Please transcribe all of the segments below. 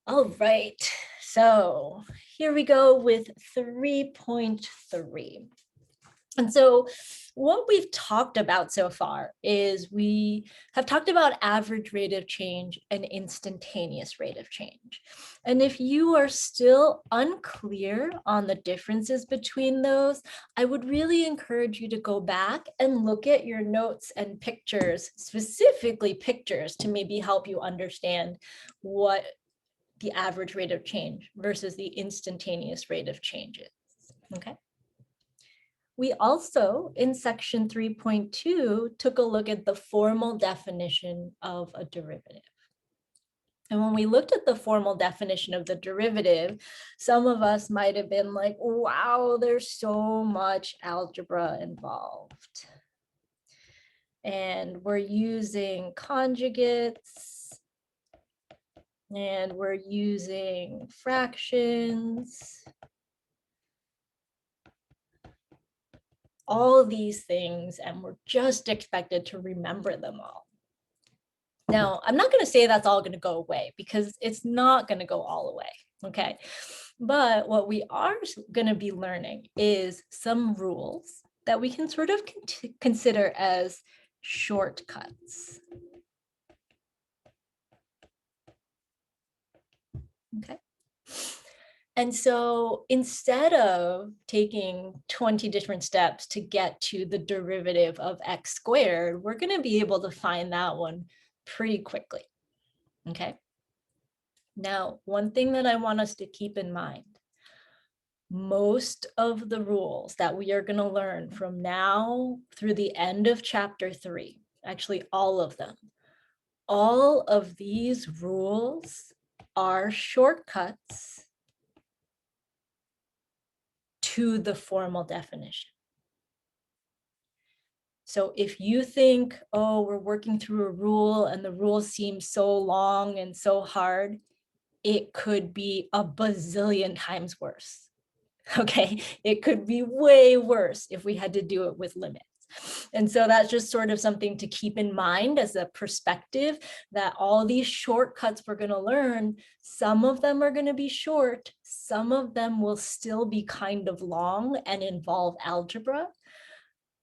All right, so here we go with 3.3. And so what we've talked about so far is we have talked about average rate of change and instantaneous rate of change. And if you are still unclear on the differences between those, I would really encourage you to go back and look at your notes and pictures, specifically pictures, to maybe help you understand what the average rate of change versus the instantaneous rate of change is. Okay. We also, in section 3.2, took a look at the formal definition of a derivative. And when we looked at the formal definition of the derivative, some of us might have been like, wow, there's so much algebra involved. And we're using conjugates, and we're using fractions. All these things, and we're just expected to remember them all. Now, I'm not going to say that's all going to go away because it's not going to go all away, okay? But what we are going to be learning is some rules that we can sort of consider as shortcuts. Okay. And so instead of taking 20 different steps to get to the derivative of x squared, we're going to be able to find that one pretty quickly. Okay. Now, one thing that I want us to keep in mind, most of the rules that we are going to learn from now through the end of chapter 3, actually all of them, all of these rules are shortcuts to the formal definition. So if you think, oh, we're working through a rule and the rule seems so long and so hard, it could be a bazillion times worse. Okay, it could be way worse if we had to do it with limits. And so that's just sort of something to keep in mind as a perspective, that all these shortcuts we're going to learn, some of them are going to be short, some of them will still be kind of long and involve algebra,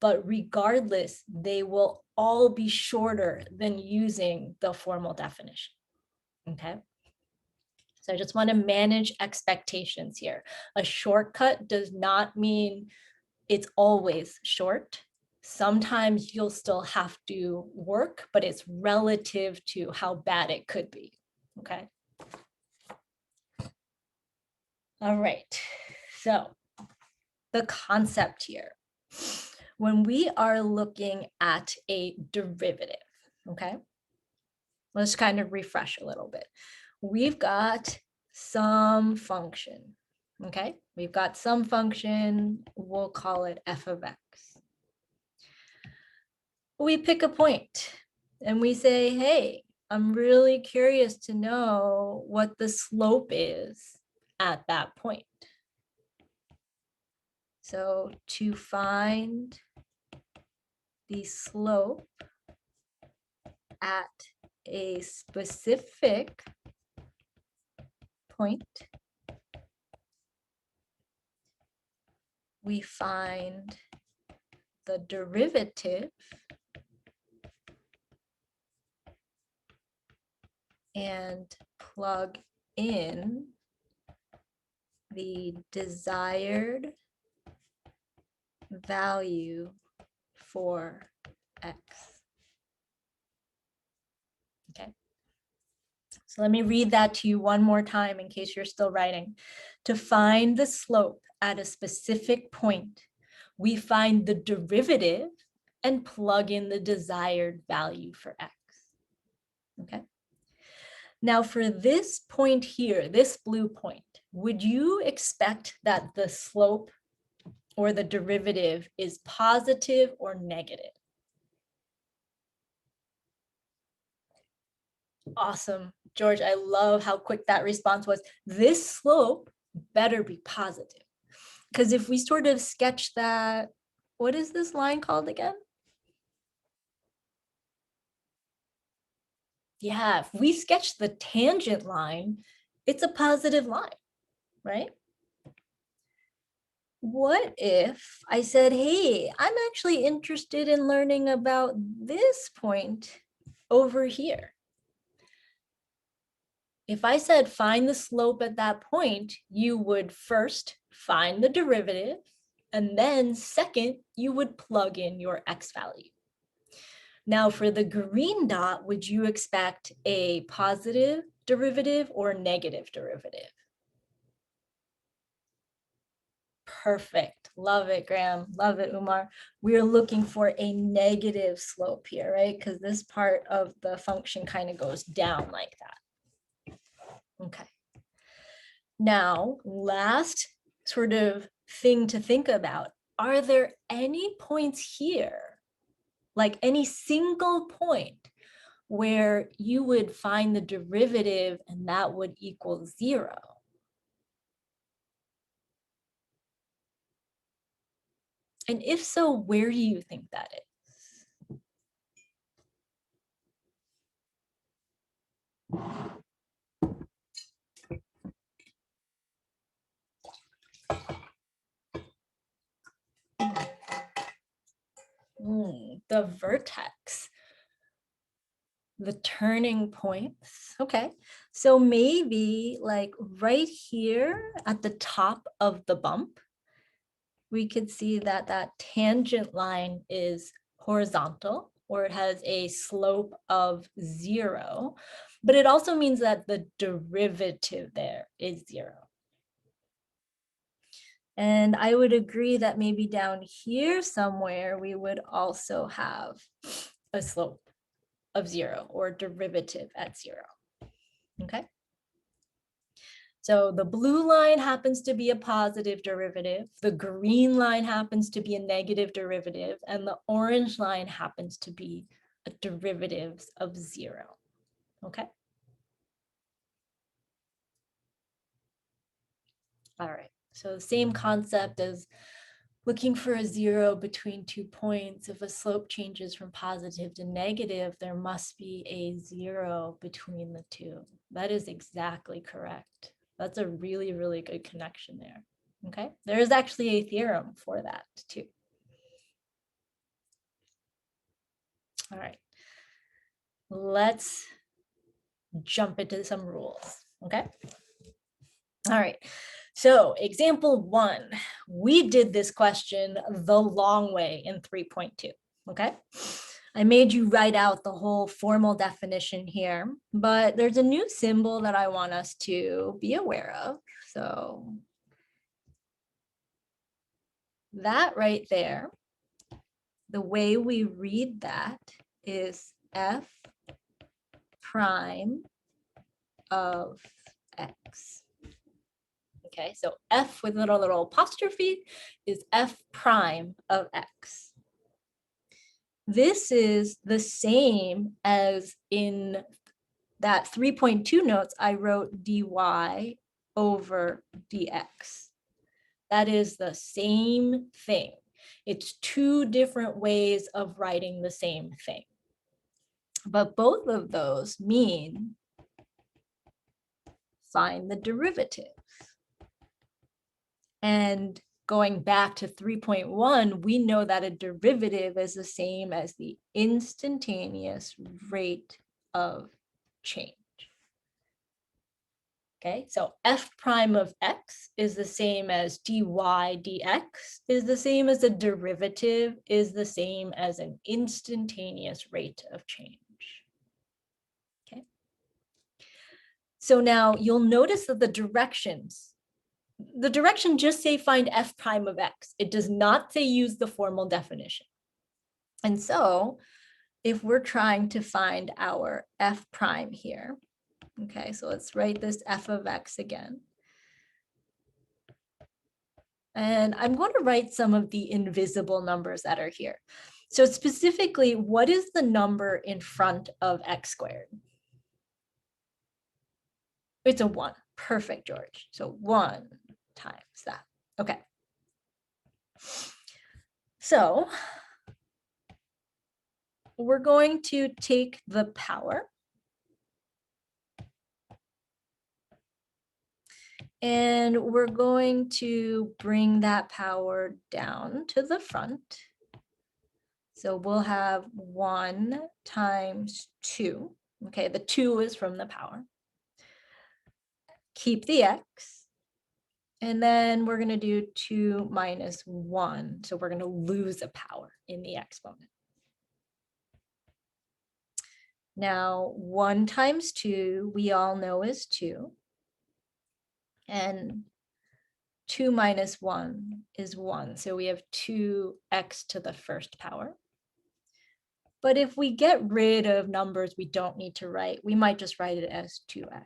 but regardless, they will all be shorter than using the formal definition. Okay. So I just want to manage expectations here. A shortcut does not mean it's always short. Sometimes you'll still have to work, but it's relative to how bad it could be. Okay. All right. So the concept here, when we are looking at a derivative, okay, let's kind of refresh a little bit. We've got some function, okay? We've got some function, we'll call it f of x. We pick a point and we say, hey, I'm really curious to know what the slope is at that point. So to find the slope at a specific point, we find the derivative and plug in the desired value for x. Okay. So let me read that to you one more time in case you're still writing. To find the slope at a specific point, we find the derivative and plug in the desired value for x. Okay. Now for this point here, this blue point, would you expect that the slope or the derivative is positive or negative? Awesome, George, I love how quick that response was. This slope better be positive. Because if we sort of sketch that, what is this line called again? Yeah, if we sketch the tangent line, It's a positive line, right? What if I said, hey, I'm actually interested in learning about this point over here? If I said find the slope at that point, you would first find the derivative, and then second, you would plug in your x value. Now for the green dot, would you expect a positive derivative or negative derivative? Perfect. Love it, Graham. Love it, Umar. We're looking for a negative slope here, right? Because this part of the function kind of goes down like that. Okay. Now, last sort of thing to think about, are there any points here, like any single point where you would find the derivative and that would equal 0? And if so, where do you think that is? The vertex, the turning points. Okay, so maybe like right here at the top of the bump, we could see that that tangent line is horizontal, or it has a slope of 0, but it also means that the derivative there is 0. And I would agree that maybe down here somewhere, we would also have a slope of 0 or derivative at 0. Okay. So the blue line happens to be a positive derivative, the green line happens to be a negative derivative, and the orange line happens to be a derivative of 0. Okay. All right. So the same concept as looking for a 0 between 2 points. If a slope changes from positive to negative, there must be a 0 between the two. That is exactly correct. That's a really, really good connection there. Okay, there is actually a theorem for that too. All right, let's jump into some rules. Okay. All right. So example 1, we did this question the long way in 3.2. Okay. I made you write out the whole formal definition here, but there's a new symbol that I want us to be aware of. So that right there, the way we read that is f prime of x. Okay, so f with a little apostrophe is f prime of x. This is the same as in that 3.2 notes, I wrote dy over dx. That is the same thing. It's two different ways of writing the same thing. But both of those mean find the derivative. And going back to 3.1, we know that a derivative is the same as the instantaneous rate of change. Okay, so f prime of x is the same as dy dx is the same as a derivative is the same as an instantaneous rate of change. Okay, so now you'll notice that the directions just say find f prime of x. It does not say use the formal definition. And so if we're trying to find our f prime here, okay, so let's write this f of x again. And I'm going to write some of the invisible numbers that are here. So specifically, what is the number in front of x squared? It's a 1. Perfect, George. So 1 times that. Okay. So we're going to take the power And we're going to bring that power down to the front. So we'll have 1 times 2. Okay, the 2 is from the power. Keep the x. And then we're going to do 2 minus 1. So we're going to lose a power in the exponent. Now, 1 times 2, we all know is 2. And 2 minus 1 is 1. So we have 2x to the first power. But if we get rid of numbers we don't need to write, we might just write it as 2x.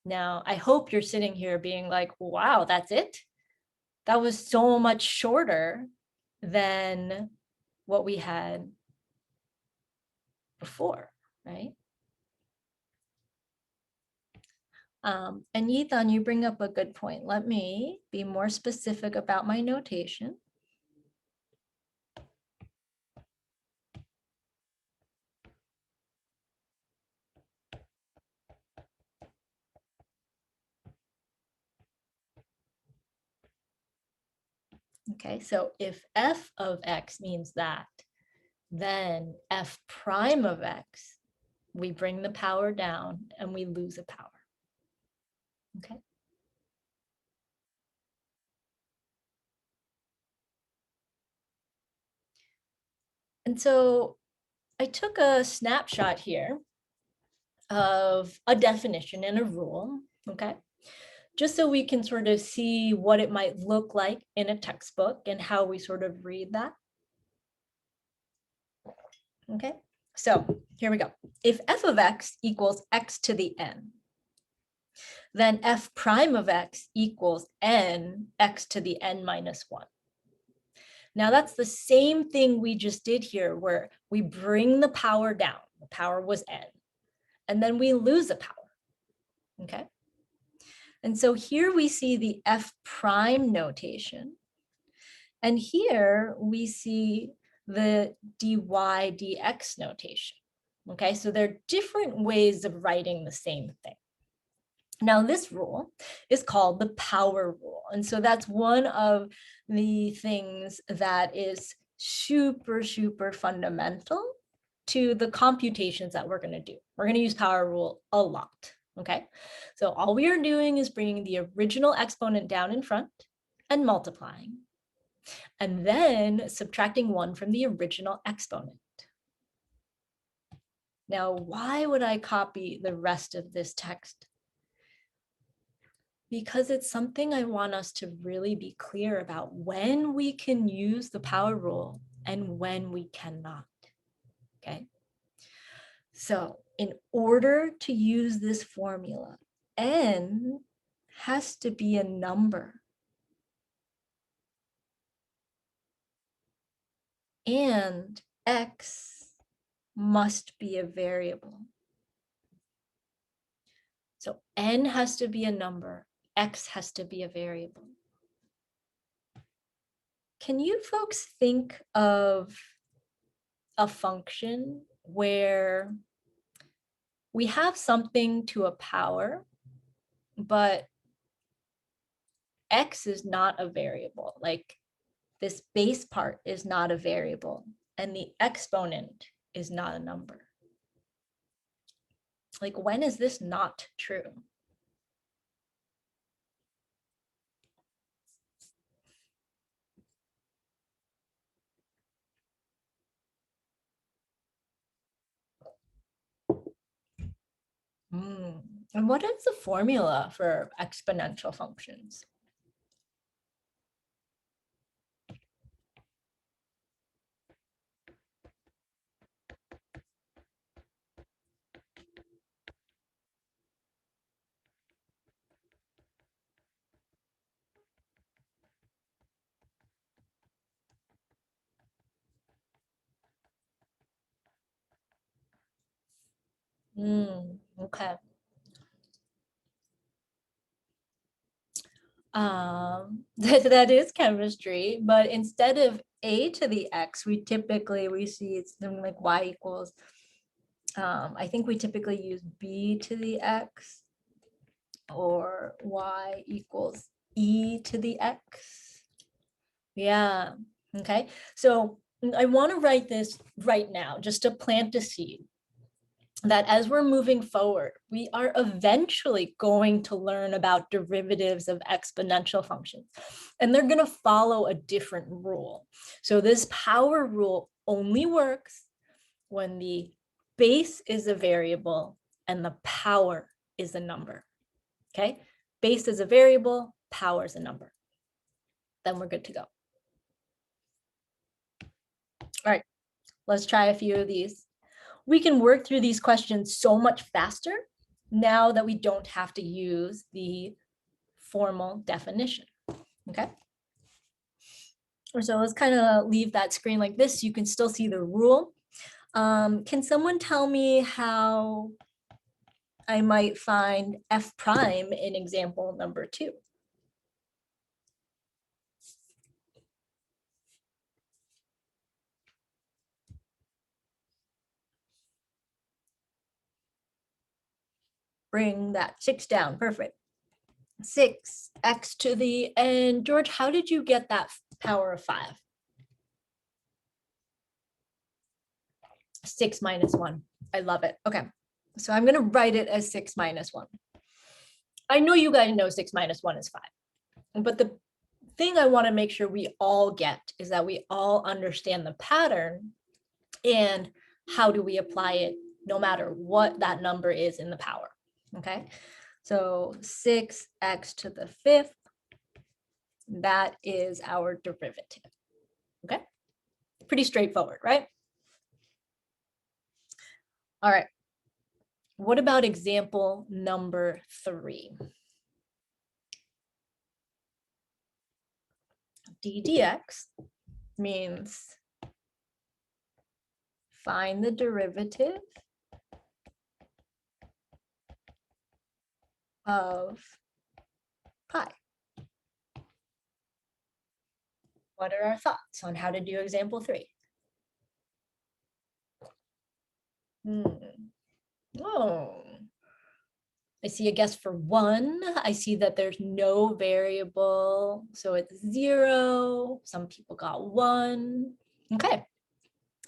Now, I hope you're sitting here being like, wow, that's it? That was so much shorter than what we had before, right? And Yithan, you bring up a good point. Let me be more specific about my notation. Okay, so if f of x means that, then f prime of x, we bring the power down and we lose a power. Okay. And so I took a snapshot here of a definition and a rule, okay? Just so we can sort of see what it might look like in a textbook and how we sort of read that. Okay, so here we go. If f of x equals x to the n, then f prime of x equals n x to the n minus 1. Now that's the same thing we just did here, where we bring the power down. The power was n, and then we lose a power, okay? And so here we see the f prime notation. And here we see the dy dx notation. Okay, so there are different ways of writing the same thing. Now this rule is called the power rule. And so that's one of the things that is super, super fundamental to the computations that we're going to do. We're going to use power rule a lot. Okay, so all we are doing is bringing the original exponent down in front and multiplying, and then subtracting 1 from the original exponent. Now, why would I copy the rest of this text? Because it's something I want us to really be clear about when we can use the power rule and when we cannot, okay? So in order to use this formula, n has to be a number. And x must be a variable. So n has to be a number, x has to be a variable. Can you folks think of a function where we have something to a power, but x is not a variable? Like this base part is not a variable and the exponent is not a number. Like, when is this not true? And what is the formula for exponential functions? Okay. That is chemistry, but instead of a to the x, we see it's something like y equals, I think we typically use b to the x or y equals e to the x. Yeah, okay. So I want to write this right now just to plant a seed that as we're moving forward, we are eventually going to learn about derivatives of exponential functions, and they're going to follow a different rule. So this power rule only works when the base is a variable and the power is a number. Okay, base is a variable, power is a number. Then we're good to go. All right, let's try a few of these. We can work through these questions so much faster now that we don't have to use the formal definition, okay? So let's kind of leave that screen like this. You can still see the rule. Can someone tell me how I might find f prime in example number 2? Bring that 6 down, perfect. 6x to the, and George, how did you get that power of 5? 6 minus 1. I love it. Okay, so I'm going to write it as 6 minus 1. I know you guys know 6 minus 1 is 5, but the thing I want to make sure we all get is that we all understand the pattern and how do we apply it no matter what that number is in the power. Okay, so 6x to the 5th, that is our derivative. Okay, pretty straightforward, right? All right, what about example number 3? d dx means find the derivative of pi. What are our thoughts on how to do example 3? Oh, I see a guess for 1. I see that there's no variable, so it's 0. Some people got 1. Okay.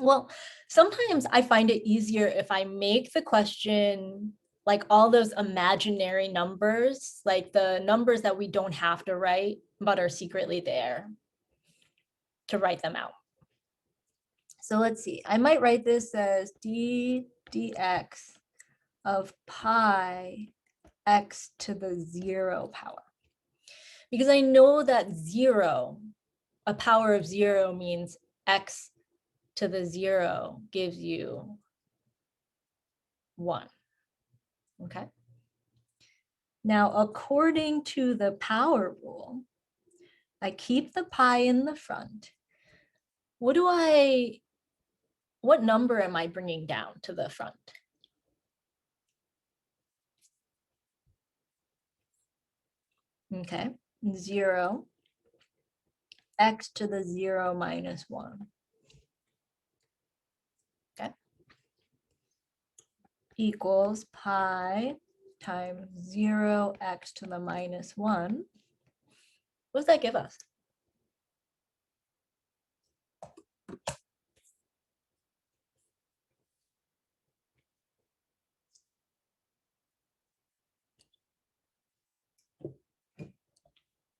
Well, sometimes I find it easier if I make the question like all those imaginary numbers, like the numbers that we don't have to write, but are secretly there, to write them out. So let's see, I might write this as d dx of pi x to the 0 power. Because I know that 0, a power of 0 means x to the 0 gives you 1. Okay. Now, according to the power rule, I keep the pi in the front. What number am I bringing down to the front? Okay, 0, x to the 0 minus 1. Okay, equals pi times 0x to the minus 1. What does that give us?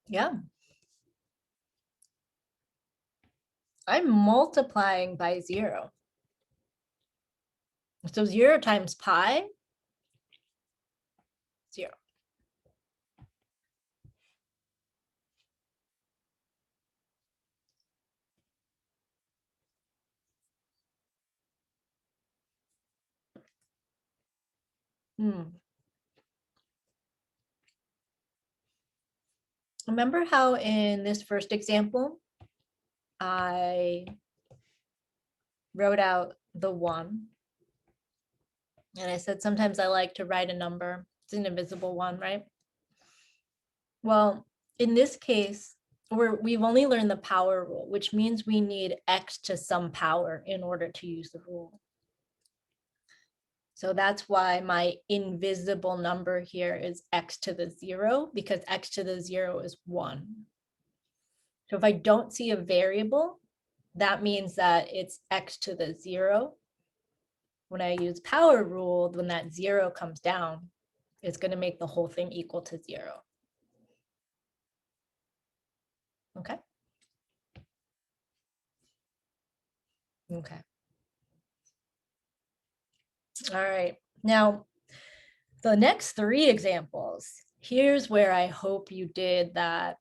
Yeah. I'm multiplying by 0. So 0 times pi, 0. Remember how in this first example, I wrote out the 1. And I said, sometimes I like to write a number. It's an invisible 1, right? Well, in this case, we've only learned the power rule, which means we need x to some power in order to use the rule. So that's why my invisible number here is x to the 0, because x to the 0 is 1. So if I don't see a variable, that means that it's x to the 0. When I use power rule, when that 0 comes down, it's going to make the whole thing equal to 0. Okay. Okay. All right. Now, the next 3 examples, here's where I hope you did that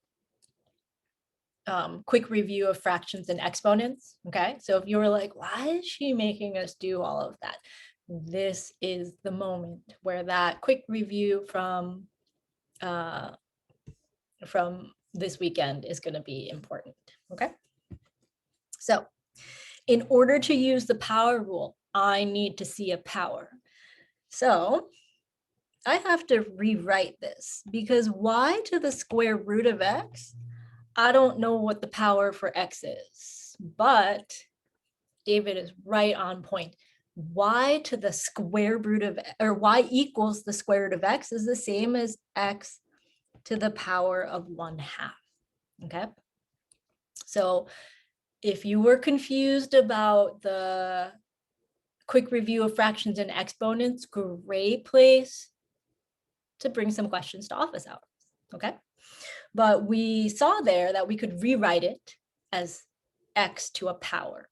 quick review of fractions and exponents. Okay. So if you were like, why is she making us do all of that? This is the moment where that quick review from this weekend is going to be important. Okay. So in order to use the power rule, I need to see a power. So I have to rewrite this because y to the square root of x, I don't know what the power for x is, but David is right on point. Y to the square root of, or y equals the square root of x is the same as x to the power of 1/2. Okay. So if you were confused about the quick review of fractions and exponents, great place to bring some questions to office hours. Okay. But we saw there that we could rewrite it as x to a power.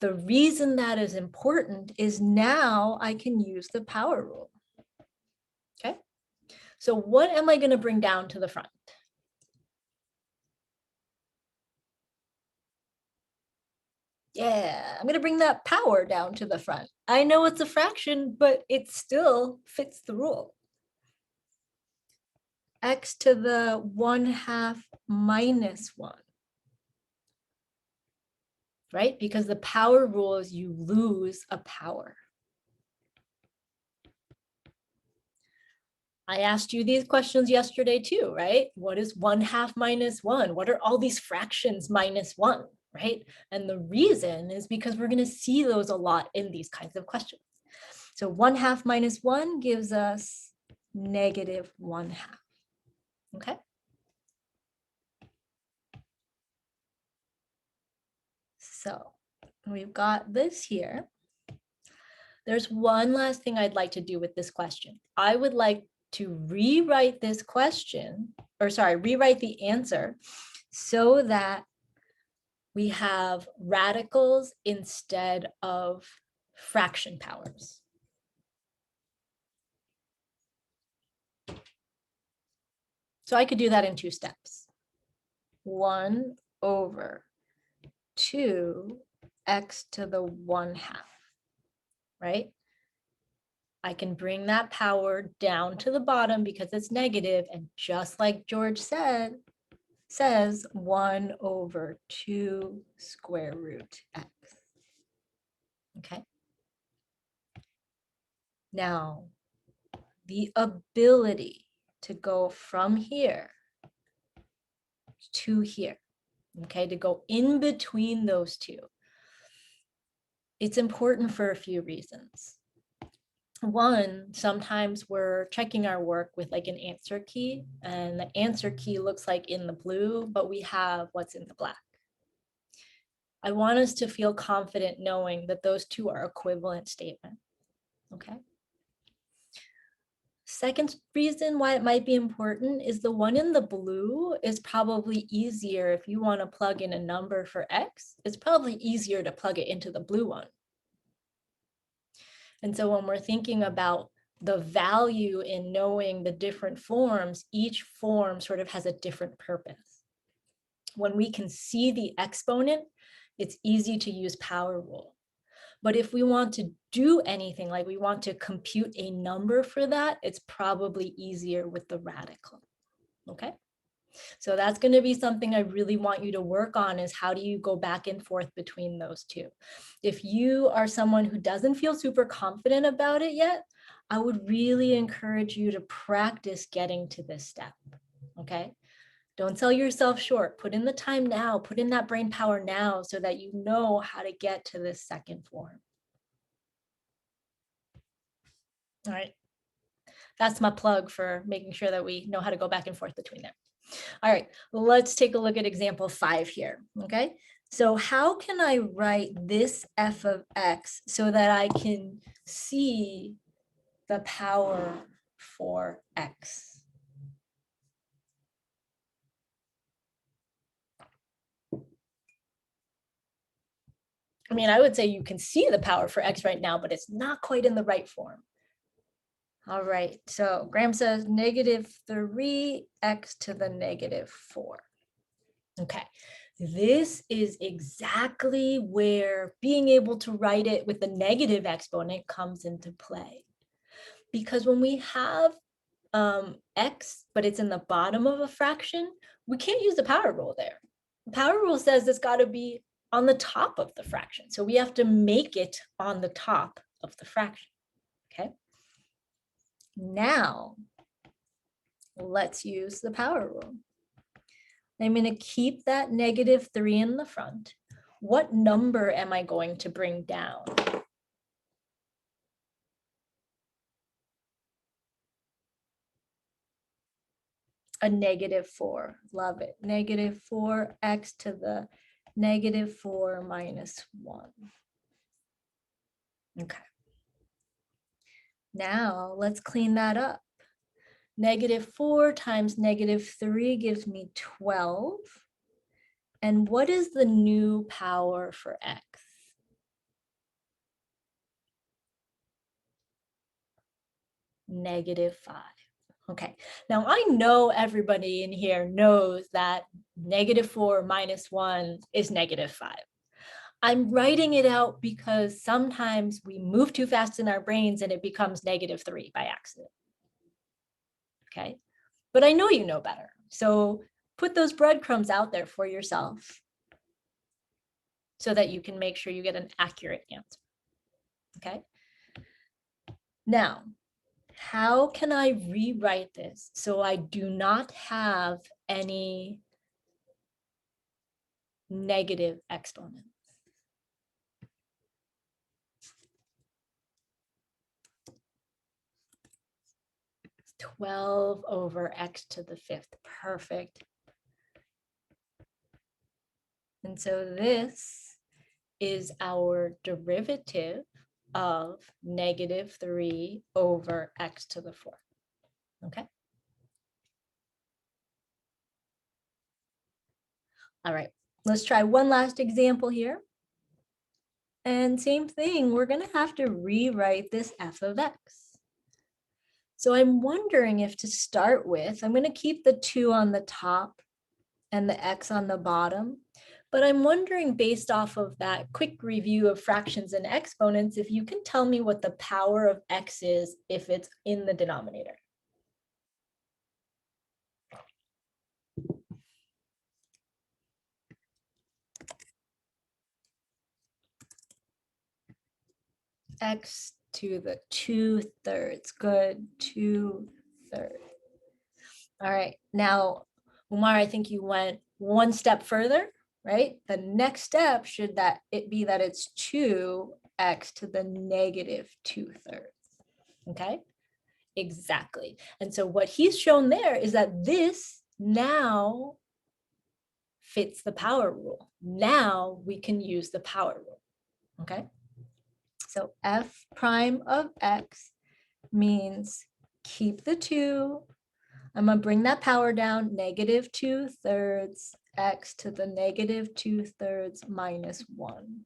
The reason that is important is now I can use the power rule. Okay. So what am I going to bring down to the front? Yeah, I'm going to bring that power down to the front. I know it's a fraction, but it still fits the rule. X to the 1/2 minus 1. Right? Because the power rule is you lose a power. I asked you these questions yesterday too, right? What is 1/2 minus 1? What are all these fractions minus 1, right? And the reason is because we're going to see those a lot in these kinds of questions. So 1/2 minus 1 gives us -1/2. Okay. So we've got this here. There's one last thing I'd like to do with this question. I would like to rewrite this question, or sorry, rewrite the answer so that we have radicals instead of fraction powers. So I could do that in 2 steps. 1 over 2 x to the 1/2, right? I can bring that power down to the bottom because it's negative, and just like George says 1 over 2 square root x. Okay. Now, the ability to go from here to here, okay, to go in between those two, it's important for a few reasons. One, sometimes we're checking our work with like an answer key, and the answer key looks like in the blue, but we have what's in the black. I want us to feel confident knowing that those two are equivalent statements. Okay. Second reason why it might be important is the one in the blue is probably easier if you want to plug in a number for x. It's probably easier to plug it into the blue one. And so when we're thinking about the value in knowing the different forms, each form sort of has a different purpose. When we can see the exponent, it's easy to use power rule. But if we want to do anything, like we want to compute a number for that, it's probably easier with the radical. Okay. So that's going to be something I really want you to work on, is how do you go back and forth between those two? If you are someone who doesn't feel super confident about it yet, I would really encourage you to practice getting to this step. Okay. Don't sell yourself short. Put in the time now, put in that brain power now so that you know how to get to this second form. All right. That's my plug for making sure that we know how to go back and forth between them. All right, let's take a look at example 5 here, okay? So how can I write this f of x so that I can see the power for x? I mean, I would say you can see the power for x right now, but it's not quite in the right form. All right, so Graham says negative 3x to the negative 4. Okay, this is exactly where being able to write it with the negative exponent comes into play. Because when we have x, but it's in the bottom of a fraction, we can't use the power rule there. The power rule says it's got to be on the top of the fraction. So we have to make it on the top of the fraction, okay? Now, let's use the power rule. I'm going to keep that negative 3 in the front. What number am I going to bring down? A negative 4. Love it. Negative 4x to the negative 4 minus 1. Okay. Now let's clean that up. Negative 4 times negative 3 gives me 12. And what is the new power for x? Negative 5. Okay, now I know everybody in here knows that negative 4 minus 1 is negative 5. I'm writing it out because sometimes we move too fast in our brains and it becomes negative 3 by accident. Okay, but I know you know better. So put those breadcrumbs out there for yourself so that you can make sure you get an accurate answer. Okay, now, how can I rewrite this so I do not have any negative exponents? It's 12 over x to the 5th. Perfect. And so this is our derivative of negative 3 over x to the 4th. Okay. All right, let's try one last example here. And same thing, we're going to have to rewrite this f of x. So I'm wondering if to start with, I'm going to keep the 2 on the top and the x on the bottom. But I'm wondering, based off of that quick review of fractions and exponents, if you can tell me what the power of x is if it's in the denominator. X to the 2/3. Good, 2/3. All right, now, Umar, I think you went one step further, right? The next step should that it be that it's 2x to the negative 2/3. Okay, exactly. And so what he's shown there is that this now fits the power rule. Now we can use the power rule. Okay, so f prime of x means keep the 2. I'm going to bring that power down, negative 2/3 x to the negative 2/3 minus 1.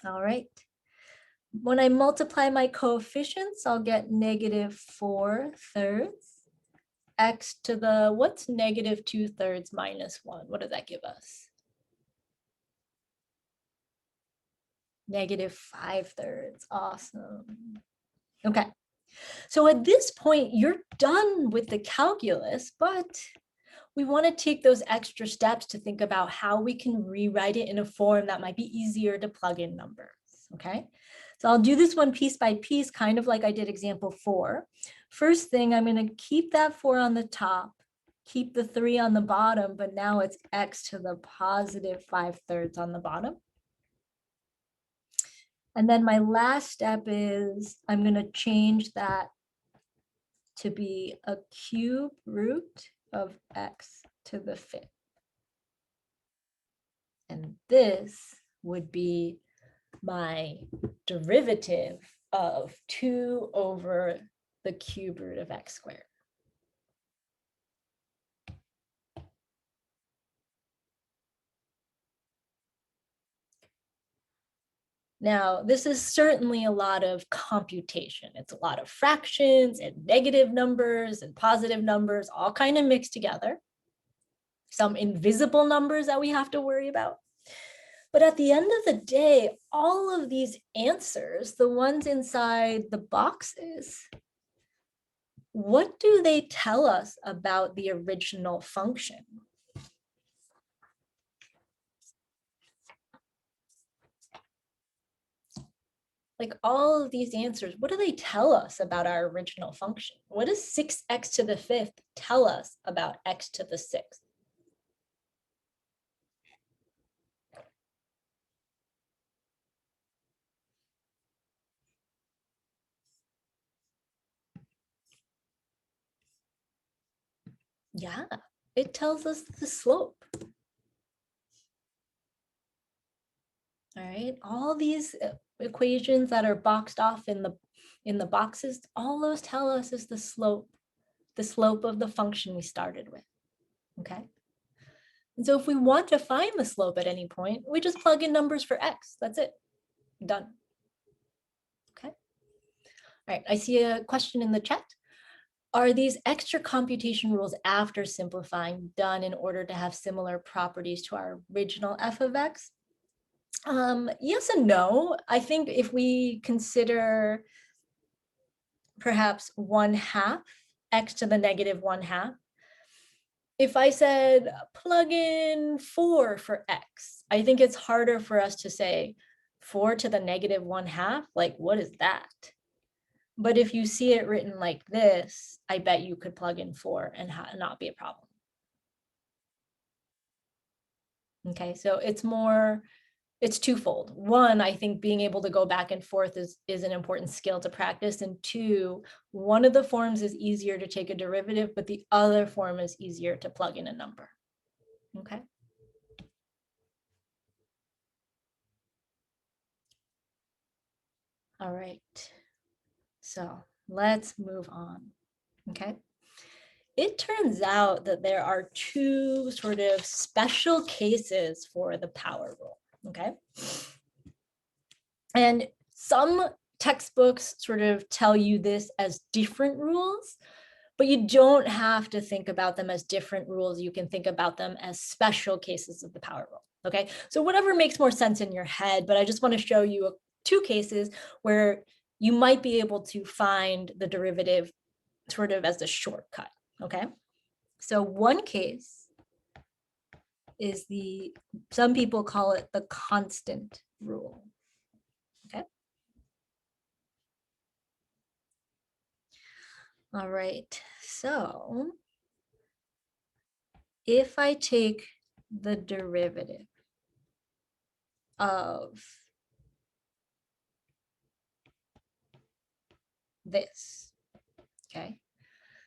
All right. When I multiply my coefficients, I'll get negative 4/3 x to the, what's negative 2/3 minus 1? What does that give us? Negative 5/3. Awesome. Okay. So at this point, you're done with the calculus, but we want to take those extra steps to think about how we can rewrite it in a form that might be easier to plug in numbers, okay? So I'll do this one piece by piece, kind of like I did example 4. First thing, I'm going to keep that 4 on the top, keep the 3 on the bottom, but now it's x to the positive 5/3 on the bottom. And then my last step is I'm going to change that to be a cube root of x to the 5th. And this would be my derivative of 2 over the cube root of x squared. Now, this is certainly a lot of computation. It's a lot of fractions and negative numbers and positive numbers, all kind of mixed together. Some invisible numbers that we have to worry about. But at the end of the day, all of these answers, the ones inside the boxes, what do they tell us about the original function? Like all of these answers, what do they tell us about our original function? What does 6x to the 5th tell us about x to the 6th? Yeah, it tells us the slope. All right, all these equations that are boxed off in the boxes, all those tell us is the slope of the function we started with, okay? And so if we want to find the slope at any point, we just plug in numbers for x, that's it, done. Okay, all right, I see a question in the chat. Are these extra computation rules after simplifying done in order to have similar properties to our original f of x? Yes and no. I think if we consider perhaps 1/2 x to the negative 1/2, if I said plug in 4 for x, I think it's harder for us to say 4 to the negative 1/2, like what is that? But if you see it written like this, I bet you could plug in 4 and not be a problem. Okay, so it's twofold. One, I think being able to go back and forth is an important skill to practice. And two, one of the forms is easier to take a derivative, but the other form is easier to plug in a number. Okay. All right. So let's move on. Okay. It turns out that there are two sort of special cases for the power rule. Okay. And some textbooks sort of tell you this as different rules, but you don't have to think about them as different rules. You can think about them as special cases of the power rule. Okay, so whatever makes more sense in your head, but I just want to show you two cases where you might be able to find the derivative sort of as a shortcut. Okay, so one case is some people call it the constant rule. Okay. All right, so if I take the derivative of this, okay,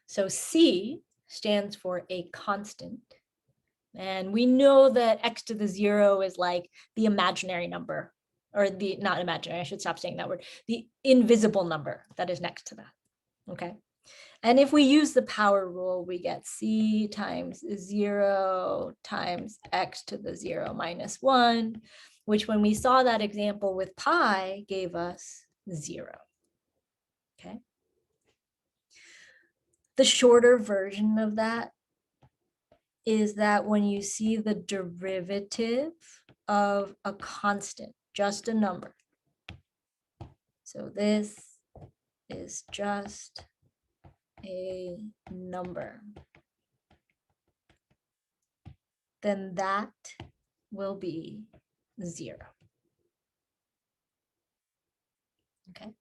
so C stands for a constant, and we know that x to the 0 is like the imaginary number, or the, not imaginary, I should stop saying that word, the invisible number that is next to that, okay? And if we use the power rule, we get C times 0 times x to the 0 minus 1, which when we saw that example with pi gave us 0. Okay. The shorter version of that is that when you see the derivative of a constant, just a number, so this is just a number, then that will be 0. Okay.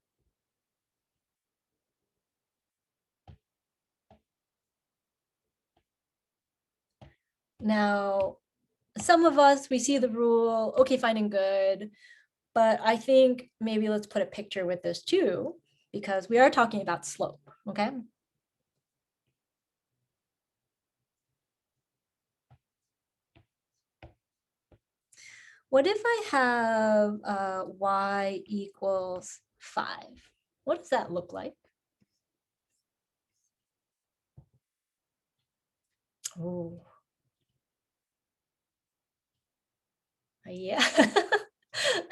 Now, some of us, we see the rule, okay, fine and good, but I think maybe let's put a picture with this too, because we are talking about slope, okay? What if I have y equals 5? What does that look like? Oh, yeah.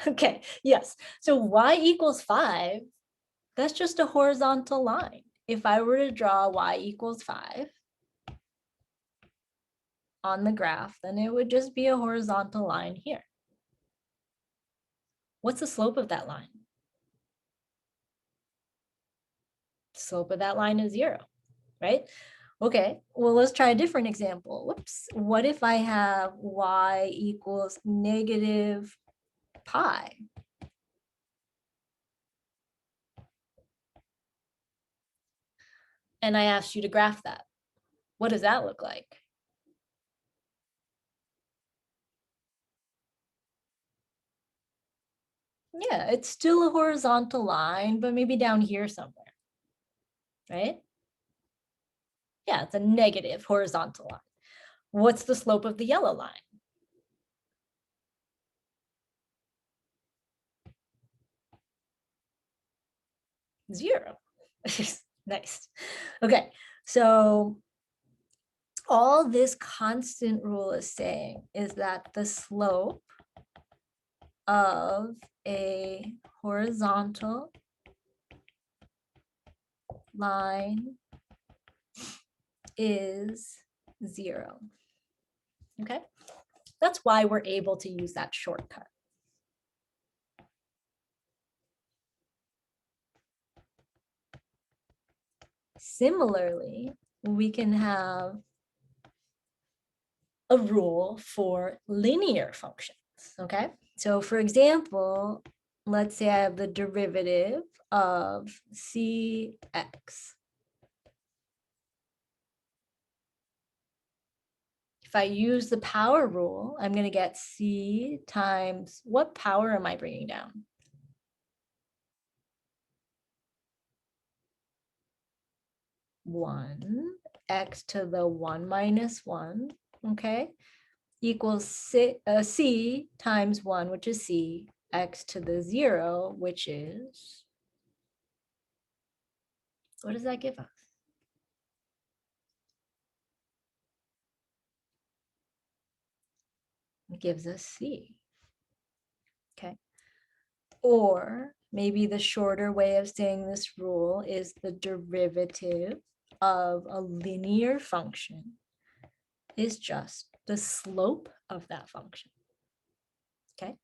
Okay, yes. So y equals 5, that's just a horizontal line. If I were to draw y equals 5 on the graph, then it would just be a horizontal line here. What's the slope of that line? Slope of that line is 0, right? Okay, well, let's try a different example. Whoops. What if I have y equals negative pi? And I asked you to graph that. What does that look like? Yeah, it's still a horizontal line, but maybe down here somewhere, right? Yeah, it's a negative horizontal line. What's the slope of the yellow line? 0. Nice. Okay, so all this constant rule is saying is that the slope of a horizontal line is 0. Okay, that's why we're able to use that shortcut. Similarly, we can have a rule for linear functions, okay? So for example, let's say I have the derivative of cx. If I use the power rule, I'm going to get c times, what power am I bringing down? 1, x to the 1 minus 1, okay, equals c times 1, which is c, x to the 0, which is, what does that give us? It gives us c, okay? Or maybe the shorter way of saying this rule is the derivative of a linear function is just the slope of that function, okay?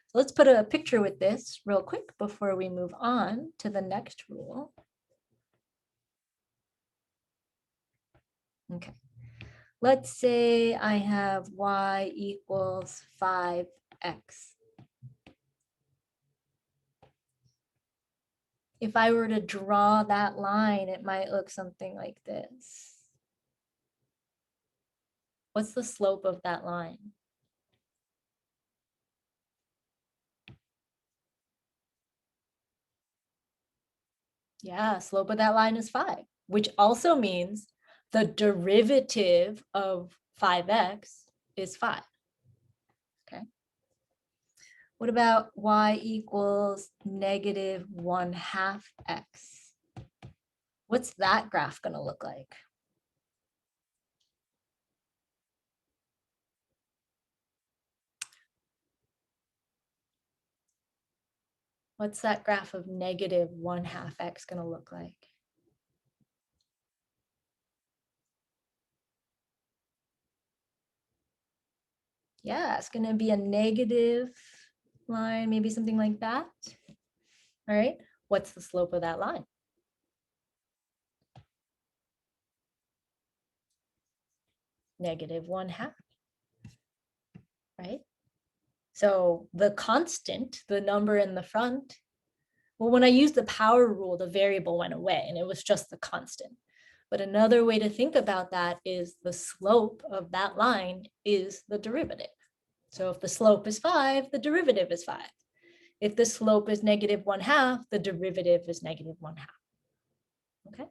So let's put a picture with this real quick before we move on to the next rule. Okay, let's say I have y equals 5x. If I were to draw that line, it might look something like this. What's the slope of that line? Yeah, slope of that line is 5, which also means the derivative of 5x is 5. Okay. What about y equals negative 1/2 x? What's that graph going to look like? What's that graph of negative 1/2 x going to look like? Yeah, it's going to be a negative line, maybe something like that. All right. What's the slope of that line? Negative 1/2, right? So the constant, the number in the front, well, when I used the power rule, the variable went away and it was just the constant. But another way to think about that is the slope of that line is the derivative. So if the slope is 5, the derivative is 5. If the slope is -1/2, the derivative is -1/2. Okay.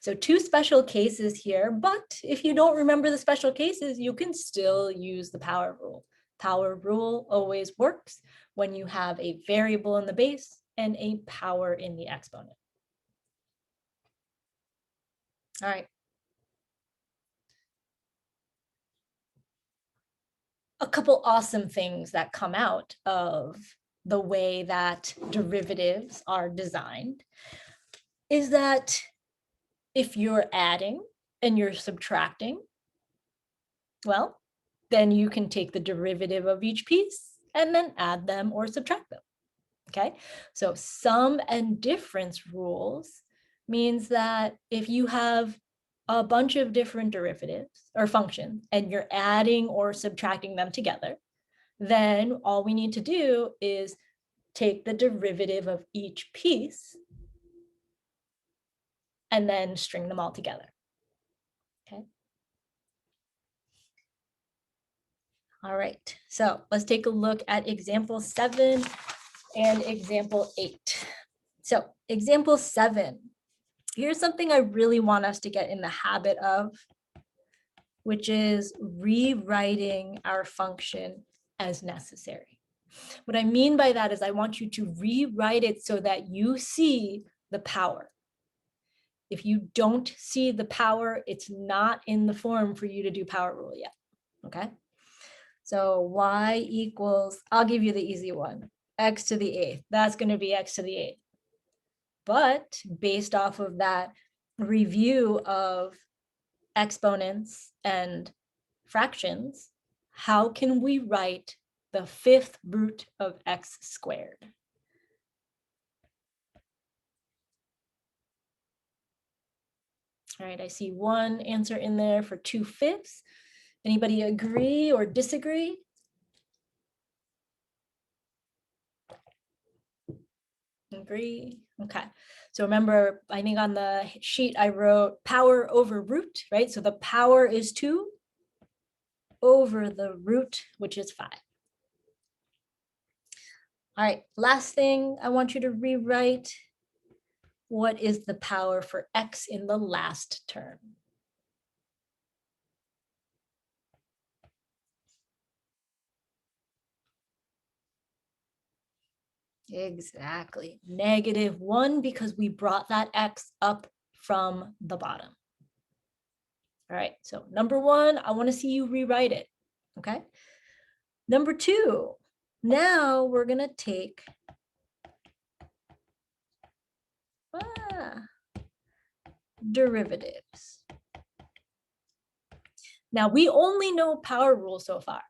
So two special cases here, but if you don't remember the special cases, you can still use the power rule. Power rule always works when you have a variable in the base and a power in the exponent. All right. A couple awesome things that come out of the way that derivatives are designed is that if you're adding and you're subtracting, well, then you can take the derivative of each piece and then add them or subtract them. Okay, so sum and difference rules means that if you have a bunch of different derivatives or functions and you're adding or subtracting them together, then all we need to do is take the derivative of each piece and then string them all together. Okay. All right, so let's take a look at example 7 and example 8. So example 7, here's something I really want us to get in the habit of, which is rewriting our function as necessary. What I mean by that is I want you to rewrite it so that you see the power. If you don't see the power, it's not in the form for you to do power rule yet, okay? So y equals, I'll give you the easy one, x to the 8th. That's going to be x to the 8th. But based off of that review of exponents and fractions, how can we write the 5th root of x squared? All right, I see one answer in there for 2/5. Anybody agree or disagree? Agree. Okay. So remember, I think on the sheet I wrote power over root, right? So the power is 2 over the root, which is 5. All right, last thing I want you to rewrite. What is the power for x in the last term? Exactly, -1, because we brought that x up from the bottom. All right, so number 1, I want to see you rewrite it, okay? Number 2, now we're going to take derivatives. Now, we only know power rule so far,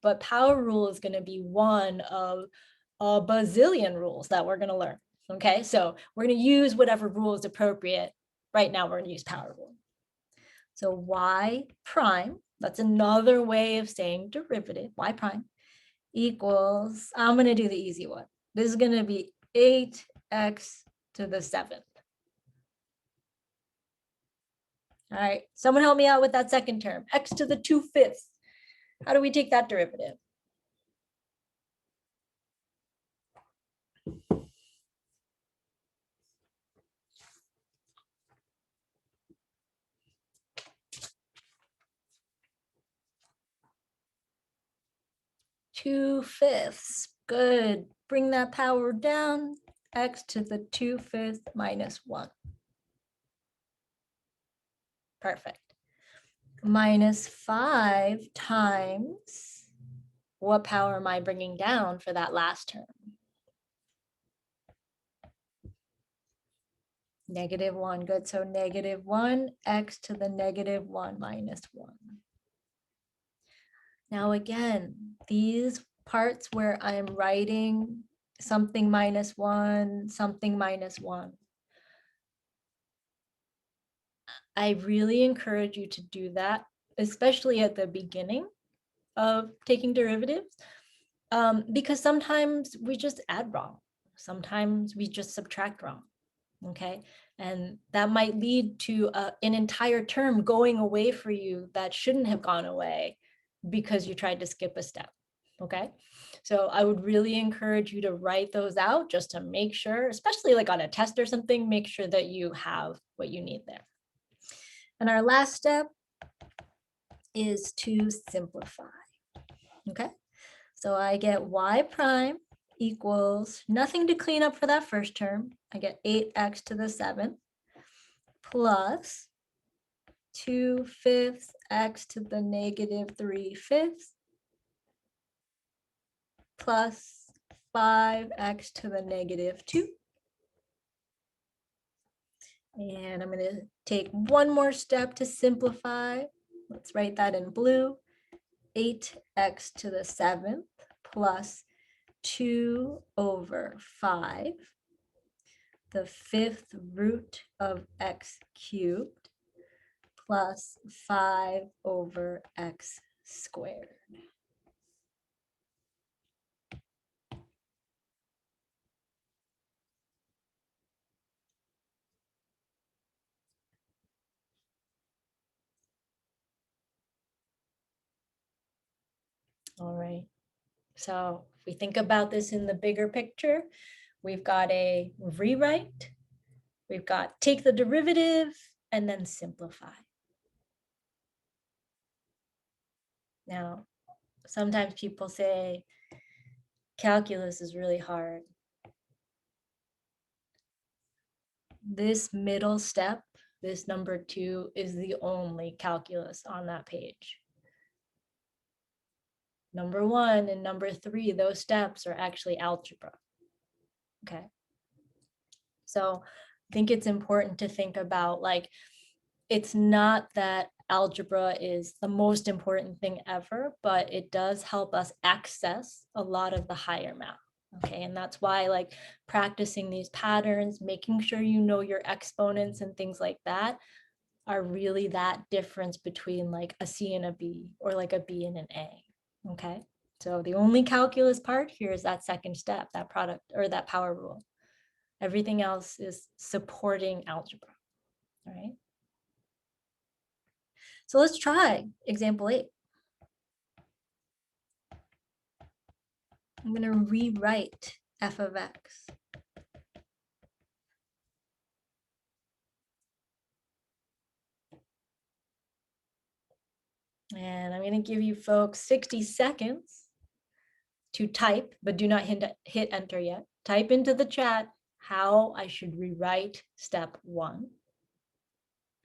but power rule is going to be one of a bazillion rules that we're going to learn, okay? So we're going to use whatever rule is appropriate. Right now, we're going to use power rule. So y prime, that's another way of saying derivative, y prime, equals, I'm going to do the easy one. This is going to be 8x to the 7th. All right, someone help me out with that second term, x to the 2/5. How do we take that derivative? Two-fifths. Good. Bring that power down. X to the 2/5 minus 1. Perfect. Minus 5 times, what power am I bringing down for that last term? -1. Good. So -1, x to the -1 minus 1. Now again, these parts where I'm writing something -1, something -1, I really encourage you to do that, especially at the beginning of taking derivatives, because sometimes we just add wrong. Sometimes we just subtract wrong. okay? And that might lead to an entire term going away for you that shouldn't have gone away because you tried to skip a step, okay? So I would really encourage you to write those out just to make sure, especially like on a test or something, make sure that you have what you need there. And our last step is to simplify, okay? So I get y prime equals nothing to clean up for that first term. I get 8x to the 7th plus 2/5 x to the negative 3/5 plus 5x to the negative 2. And I'm going to take one more step to simplify. Let's write that in blue. 8x to the 7th plus 2/5, the 5th root of x cubed plus 5/x squared. All right. So if we think about this in the bigger picture, we've got a rewrite, we've got take the derivative, and then simplify. Now, sometimes people say calculus is really hard. This middle step, this number 2, is the only calculus on that page. Number 1 and number 3, those steps are actually algebra. Okay. So I think it's important to think about, like, it's not that algebra is the most important thing ever, but it does help us access a lot of the higher math. Okay, and that's why, like, practicing these patterns, making sure you know your exponents and things like that are really that difference between like a C and a B, or like a B and an A. Okay, so the only calculus part here is that second step, that product or that power rule. Everything else is supporting algebra. All right. So let's try example 8. I'm going to rewrite f of x. And I'm going to give you folks 60 seconds to type, but do not hit enter yet. Type into the chat how I should rewrite step 1.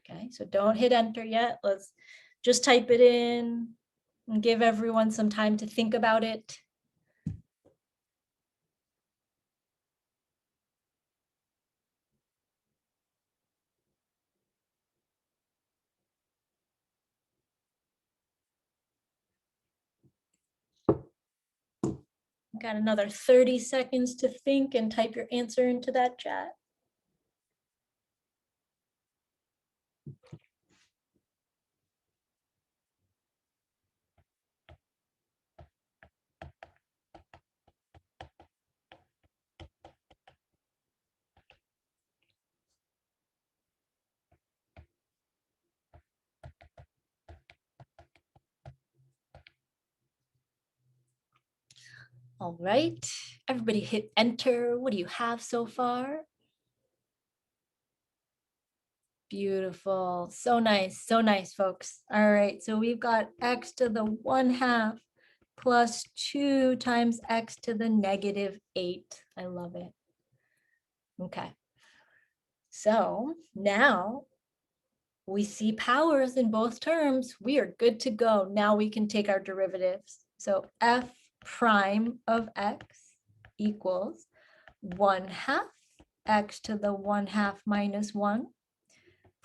Okay, so don't hit enter yet. Let's just type it in and give everyone some time to think about it. Got another 30 seconds to think and type your answer into that chat. All right, everybody hit enter. What do you have so far? Beautiful, so nice, folks. All right, so we've got x to the 1/2 plus 2 times x to the negative 8. I love it. Okay, so now we see powers in both terms. We are good to go. Now we can take our derivatives. So f prime of x equals 1/2 x to the 1/2 minus 1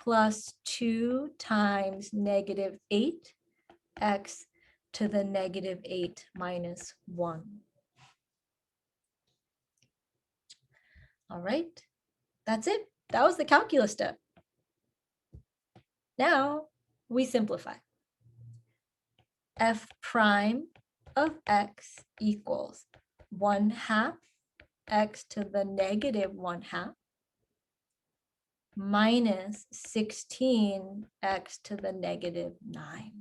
plus 2 times negative 8 x to the negative 8 minus 1. All right, that's it. That was the calculus step. Now we simplify. F prime of x equals 1/2 x to the negative 1/2 minus 16x to the negative 9.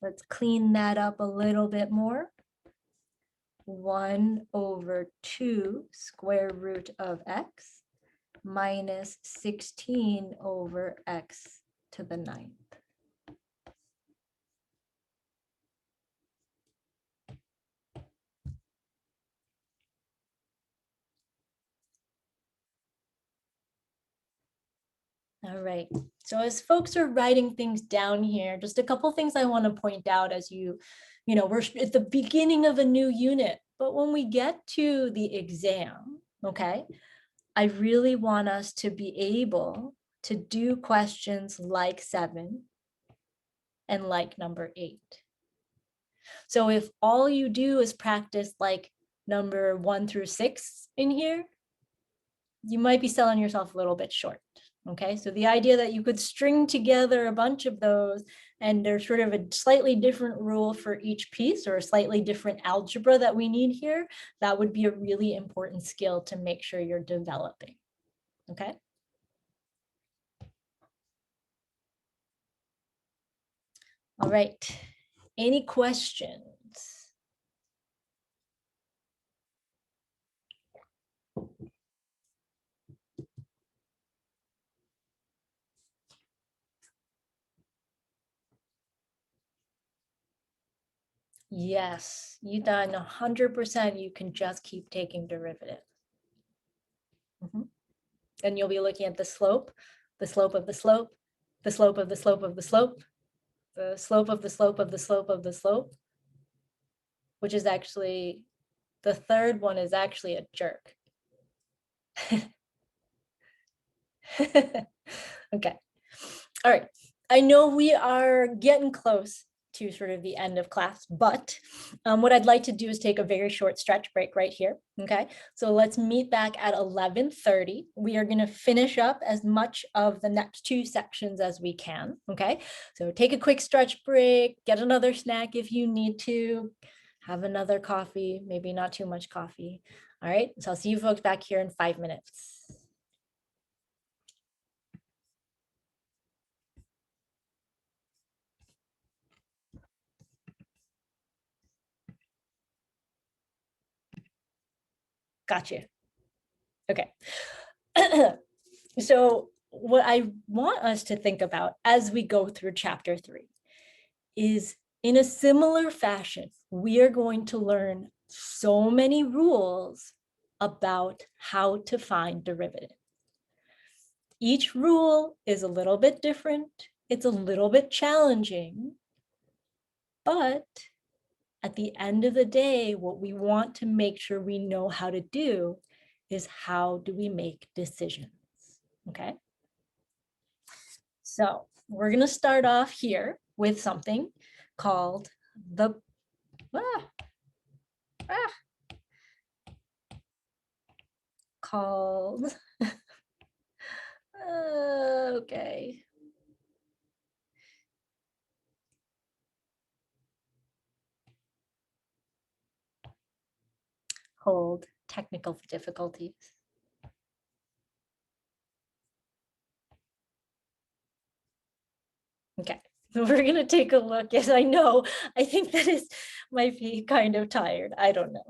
Let's clean that up a little bit more. 1 over 2 square root of x minus 16 over x to the 9th. All right, so as folks are writing things down here, just a couple things I want to point out as we're at the beginning of a new unit, but when we get to the exam, okay, I really want us to be able to do questions like 7 and like number 8. So if all you do is practice like number 1 through 6 in here, you might be selling yourself a little bit short. Okay, so the idea that you could string together a bunch of those and there's sort of a slightly different rule for each piece or a slightly different algebra that we need here, that would be a really important skill to make sure you're developing. Okay. All right, any questions? Yes, you done 100%. You can just keep taking derivatives. And you'll be looking at the slope of the slope, the slope of the slope of the slope, the slope of the slope of the slope of the slope, which is actually, the third one is actually a jerk. Okay. All right. I know we are getting close to sort of the end of class, but what I'd like to do is take a very short stretch break right here. Okay. So let's meet back at 11:30. We are going to finish up as much of the next 2 sections as we can. Okay. So take a quick stretch break, get another snack if you need to, have another coffee, maybe not too much coffee. All right. So I'll see you folks back here in 5 minutes. Gotcha. Okay. So what I want us to think about as we go through chapter 3 is, in a similar fashion, we are going to learn so many rules about how to find derivatives. Each rule is a little bit different. It's a little bit challenging, but at the end of the day, what we want to make sure we know how to do is, how do we make decisions? Okay. So we're going to start off here with something called the called okay. Hold technical difficulties. Okay, so we're going to take a look. Yes, I know. I think that is might be kind of tired. I don't know.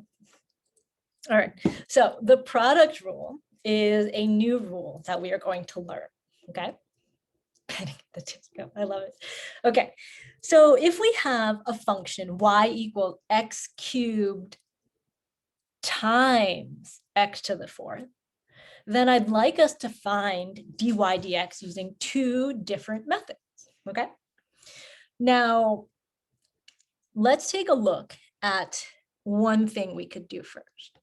All right, so the product rule is a new rule that we are going to learn. Okay. I love it. Okay, so if we have a function y equals x cubed times x to the 4th, then I'd like us to find dy dx using 2 different methods. Okay, now let's take a look at one thing we could do first.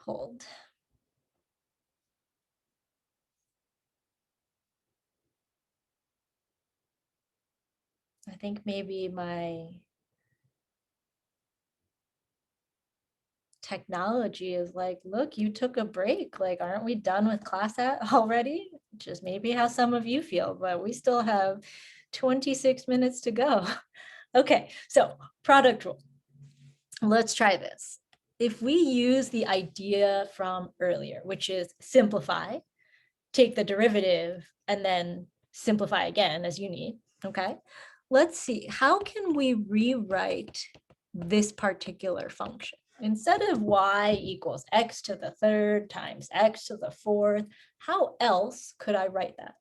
Hold. I think maybe my technology is like, look, you took a break. Like, aren't we done with class already? Just maybe how some of you feel, but we still have 26 minutes to go. Okay, so product rule. Let's try this. If we use the idea from earlier, which is simplify, take the derivative, and then simplify again as you need, okay? Let's see, how can we rewrite this particular function? Instead of y equals x to the third times x to the fourth, how else could I write that?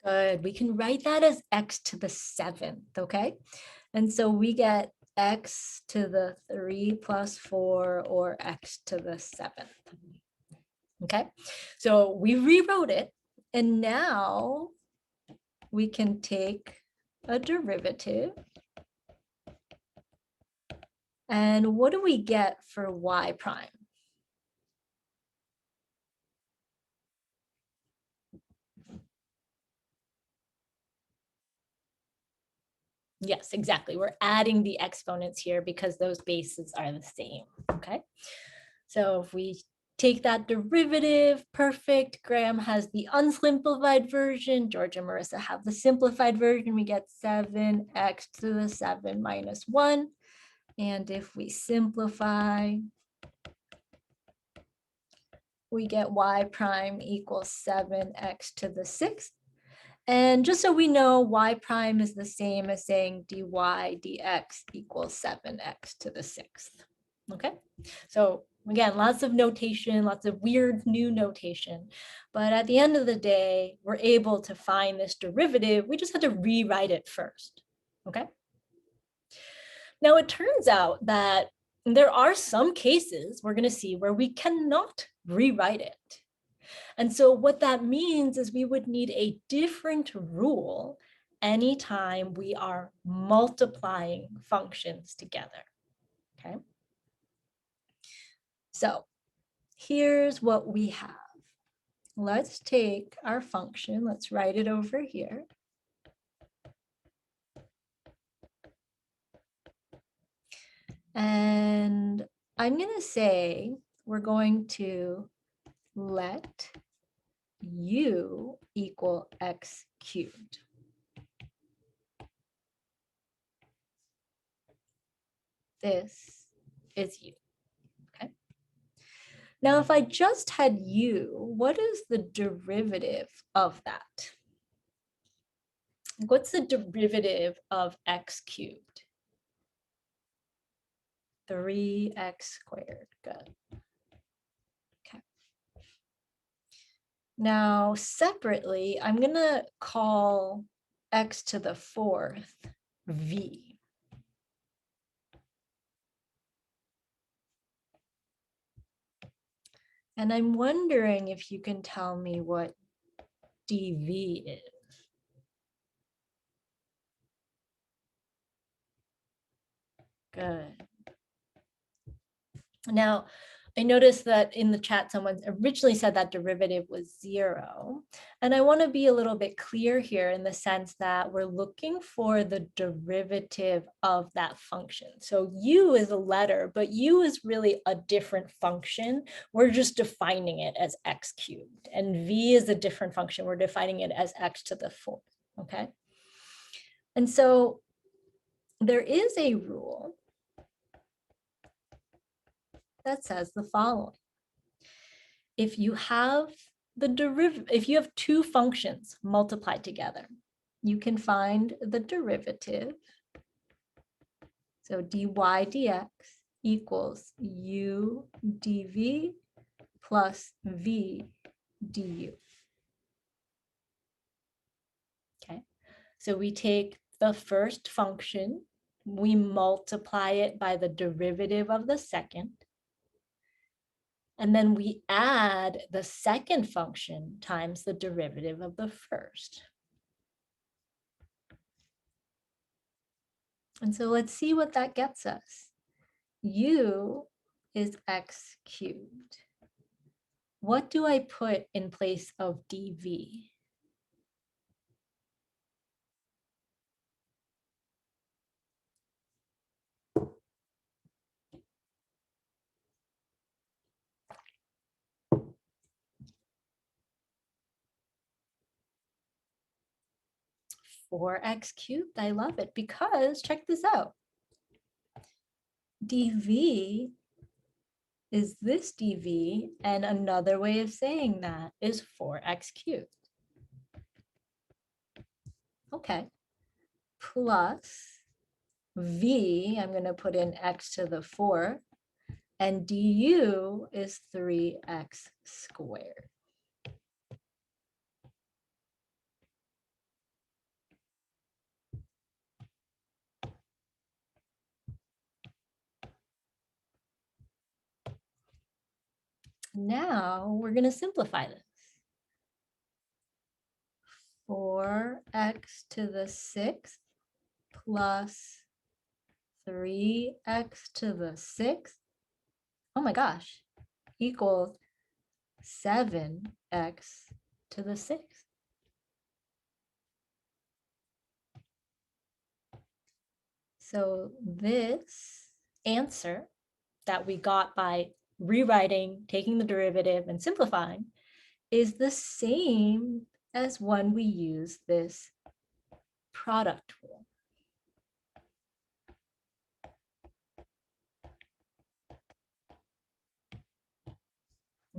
Good, we can write that as x to the seventh, okay? And so we get x to the 3 plus 4 or x to the 7th. Okay, so we rewrote it, and now we can take a derivative. And what do we get for y prime? Yes, exactly. We're adding the exponents here because those bases are the same, okay? So if we take that derivative, perfect. Graham has the unsimplified version. George and Marissa have the simplified version. We get 7x to the 7 minus 1. And if we simplify, we get y prime equals 7x to the 6th. And just so we know, y prime is the same as saying dy dx equals 7x to the 6th. Okay, so again, lots of notation, lots of weird new notation. But at the end of the day, we're able to find this derivative. We just had to rewrite it first. Okay. Now it turns out that there are some cases we're going to see where we cannot rewrite it. And so what that means is we would need a different rule anytime we are multiplying functions together, okay? So here's what we have. Let's take our function, let's write it over here. And I'm going to say we're going to let u equal x cubed. This is u, okay? Now, if I just had u, what is the derivative of that? What's the derivative of x cubed? 3x squared, good. Okay. Now, separately, I'm gonna call x to the 4th v. And I'm wondering if you can tell me what dv is. Good. Now, I noticed that in the chat, someone originally said that derivative was 0. And I want to be a little bit clear here in the sense that we're looking for the derivative of that function. So u is a letter, but u is really a different function. We're just defining it as x cubed. And v is a different function. We're defining it as x to the 4th, okay? And so there is a rule that says the following. If you have the derivative, if you have two functions multiplied together, you can find the derivative. So dy dx equals u dv plus v du. Okay, so we take the first function, we multiply it by the derivative of the second, and then we add the second function times the derivative of the first. And so let's see what that gets us. U is x cubed. What do I put in place of dv? 4x cubed. I love it because check this out. dv is this dv, and another way of saying that is 4x cubed. Okay, plus v, I'm going to put in x to the 4, and du is 3x squared. Now we're going to simplify this. 4x to the 6th plus 3x to the 6th, oh my gosh, equals 7x to the 6th. So this answer that we got by rewriting, taking the derivative, and simplifying is the same as when we use this product rule.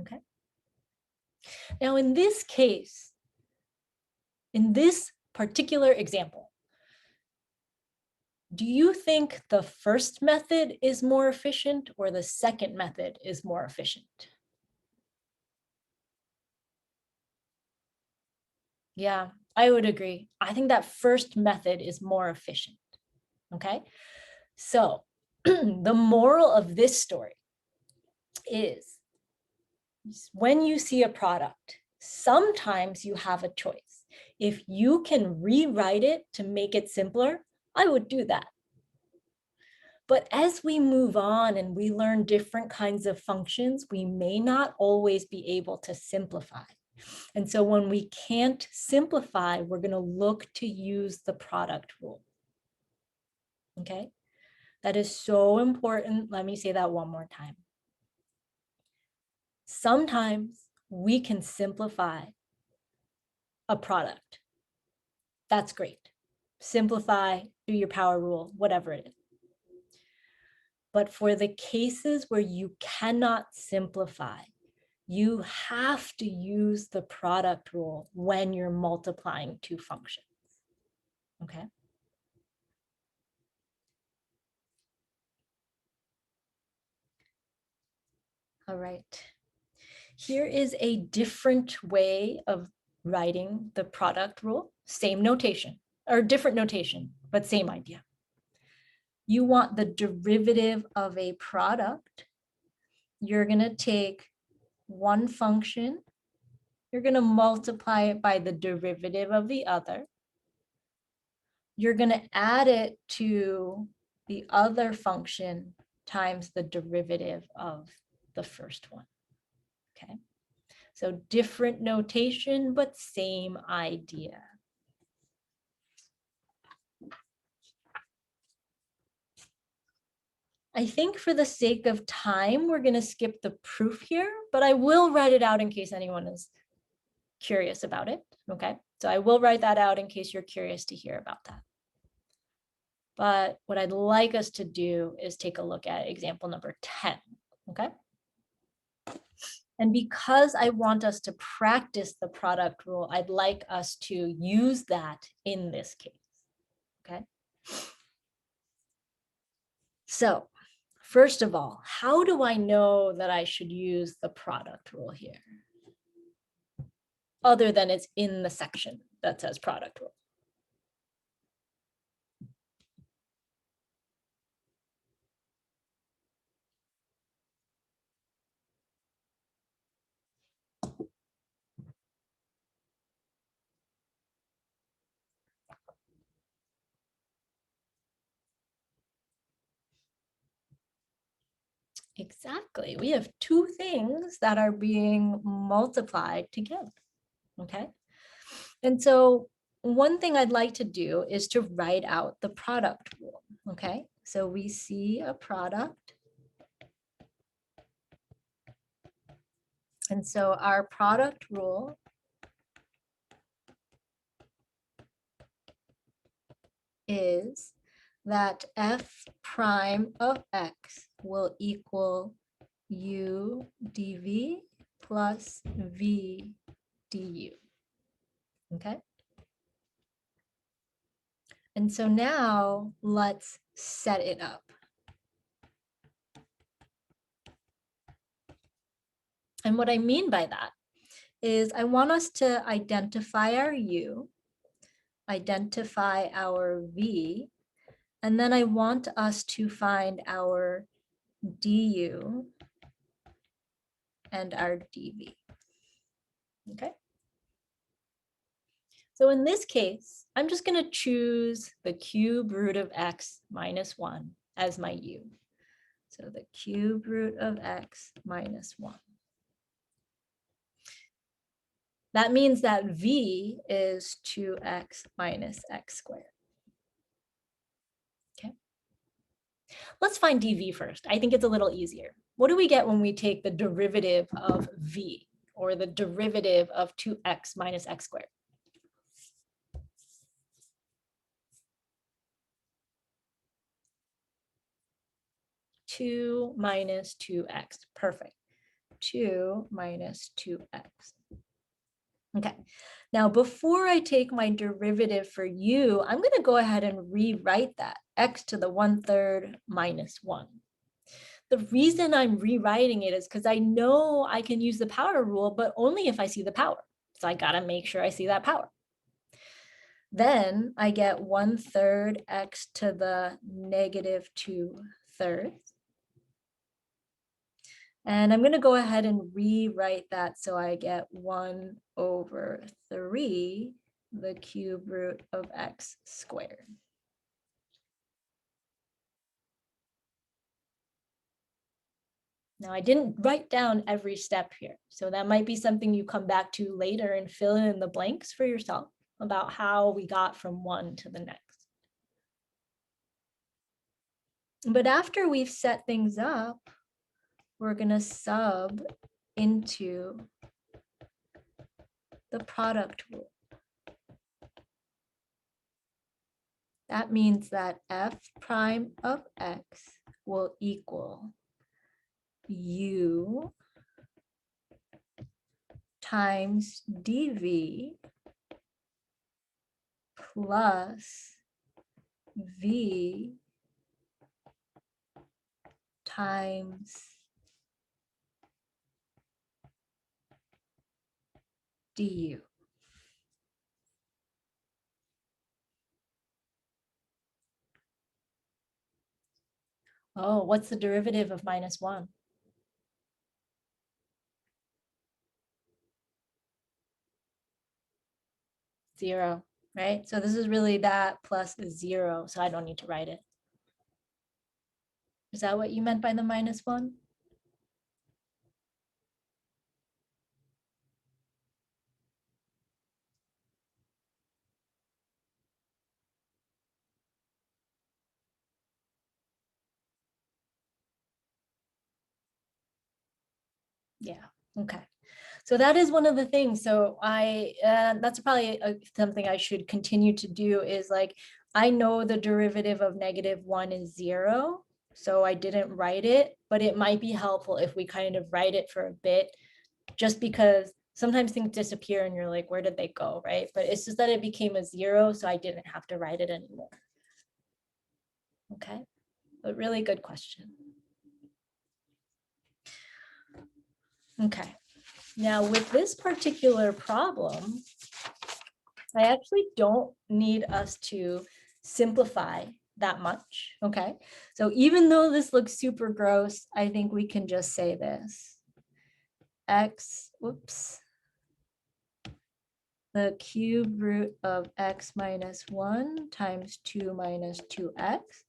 Okay. Now in this case, in this particular example, do you think the first method is more efficient or the second method is more efficient? Yeah, I would agree. I think that first method is more efficient. Okay, so the moral of this story is when you see a product, sometimes you have a choice. If you can rewrite it to make it simpler, I would do that. But as we move on and we learn different kinds of functions, we may not always be able to simplify. And so when we can't simplify, we're going to look to use the product rule. Okay, that is so important. Let me say that one more time. Sometimes we can simplify a product. That's great. Simplify, do your power rule, whatever it is. But for the cases where you cannot simplify, you have to use the product rule when you're multiplying two functions. Okay. All right. Here is a different way of writing the product rule, same notation, or different notation, but same idea. You want the derivative of a product. You're going to take one function, you're going to multiply it by the derivative of the other. You're going to add it to the other function times the derivative of the first one. Okay. So different notation, but same idea. I think for the sake of time, we're going to skip the proof here, but I will write it out in case anyone is curious about it. Okay, so I will write that out in case you're curious to hear about that. But what I'd like us to do is take a look at example number 10. Okay. And because I want us to practice the product rule, I'd like us to use that in this case. Okay. So first of all, how do I know that I should use the product rule here? Other than it's in the section that says product rule. Exactly. We have two things that are being multiplied together. Okay. And so one thing I'd like to do is to write out the product rule. Okay. So we see a product. And so our product rule is that f prime of x will equal u dv plus v du. Okay? And so now let's set it up. And what I mean by that is I want us to identify our u, identify our v, and then I want us to find our du and our dv. Okay? So in this case, I'm just going to choose the cube root of x minus 1 as my u. So the cube root of x minus 1. That means that v is 2x minus x squared. Okay. Let's find dv first. I think it's a little easier. What do we get when we take the derivative of v, or the derivative of 2x minus x squared? 2 minus 2x. Perfect. 2 minus 2x. Okay, now before I take my derivative for u, I'm going to go ahead and rewrite that, x to the 1/3 minus 1. The reason I'm rewriting it is because I know I can use the power rule, but only if I see the power. So I got to make sure I see that power. Then I get 1/3 x to the negative 2/3. And I'm going to go ahead and rewrite that so I get 1/3 the cube root of x squared. Now I didn't write down every step here, so that might be something you come back to later and fill in the blanks for yourself about how we got from one to the next. But after we've set things up, we're going to sub into the product rule. That means that f prime of x will equal u times dv plus v times du. Oh, what's the derivative of minus 1? Zero, right? So this is really that plus 0, so I don't need to write it. Is that what you meant by the minus 1? Yeah, okay. So that is one of the things. So that's probably something I should continue to do is like, I know the derivative of -1 is 0. So I didn't write it, but it might be helpful if we kind of write it for a bit, just because sometimes things disappear and you're like, where did they go, right? But it's just that it became a 0, so I didn't have to write it anymore. Okay, but really good question. Okay, now with this particular problem, I actually don't need us to simplify that much, okay? So even though this looks super gross, I think we can just say this. X, whoops. The cube root of x minus 1 times 2 minus 2x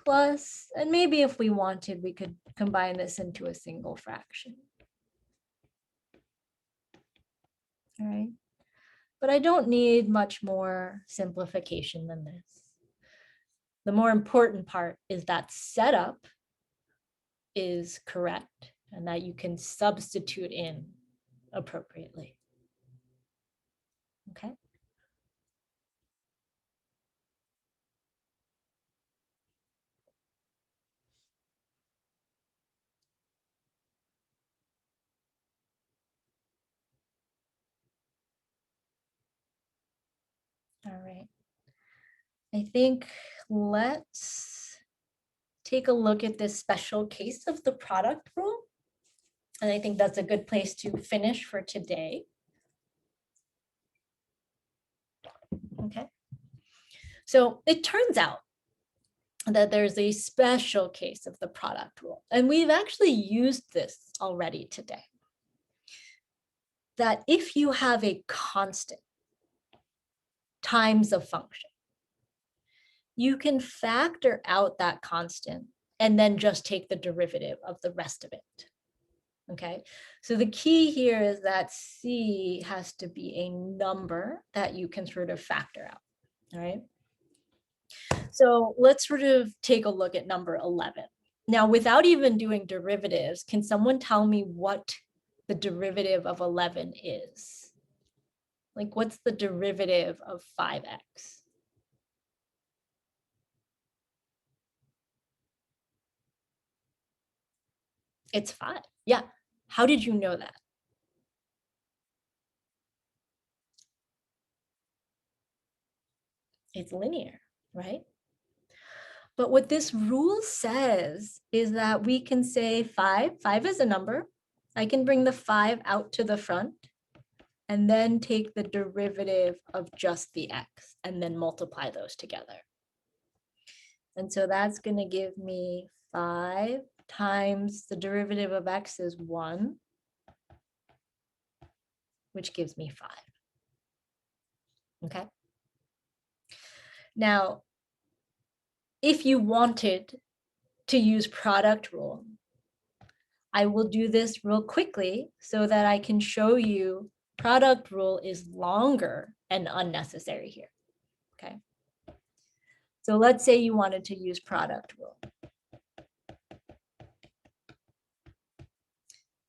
plus, and maybe if we wanted, we could combine this into a single fraction. All right. But I don't need much more simplification than this. The more important part is that setup is correct and that you can substitute in appropriately. Okay. All right. I think let's take a look at this special case of the product rule. And I think that's a good place to finish for today. Okay. So it turns out that there's a special case of the product rule. And we've actually used this already today. That if you have a constant times a function, you can factor out that constant and then just take the derivative of the rest of it. Okay, so the key here is that C has to be a number that you can sort of factor out. All right. So let's sort of take a look at number 11. Now, without even doing derivatives, can someone tell me what the derivative of 11 is? Like, what's the derivative of 5x? It's 5. Yeah. How did you know that? It's linear, right? But what this rule says is that we can say 5 is a number. I can bring the 5 out to the front and then take the derivative of just the x and then multiply those together. And so that's going to give me 5 times the derivative of x is 1, which gives me 5. Okay. Now, if you wanted to use product rule, I will do this real quickly so that I can show you product rule is longer and unnecessary here. Okay. So let's say you wanted to use product rule.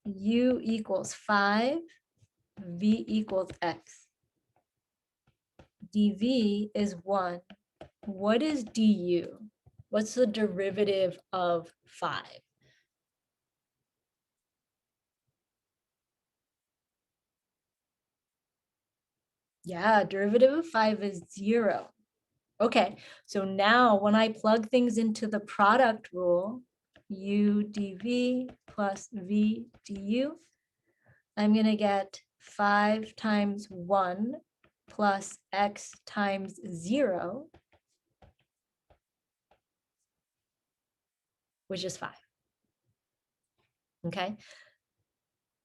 U equals 5, V equals X. dV is 1. What is du? What's the derivative of 5? Yeah, derivative of 5 is 0. Okay, so now when I plug things into the product rule, u dv plus v du, I'm going to get 5 times 1 plus x times 0, which is 5. Okay.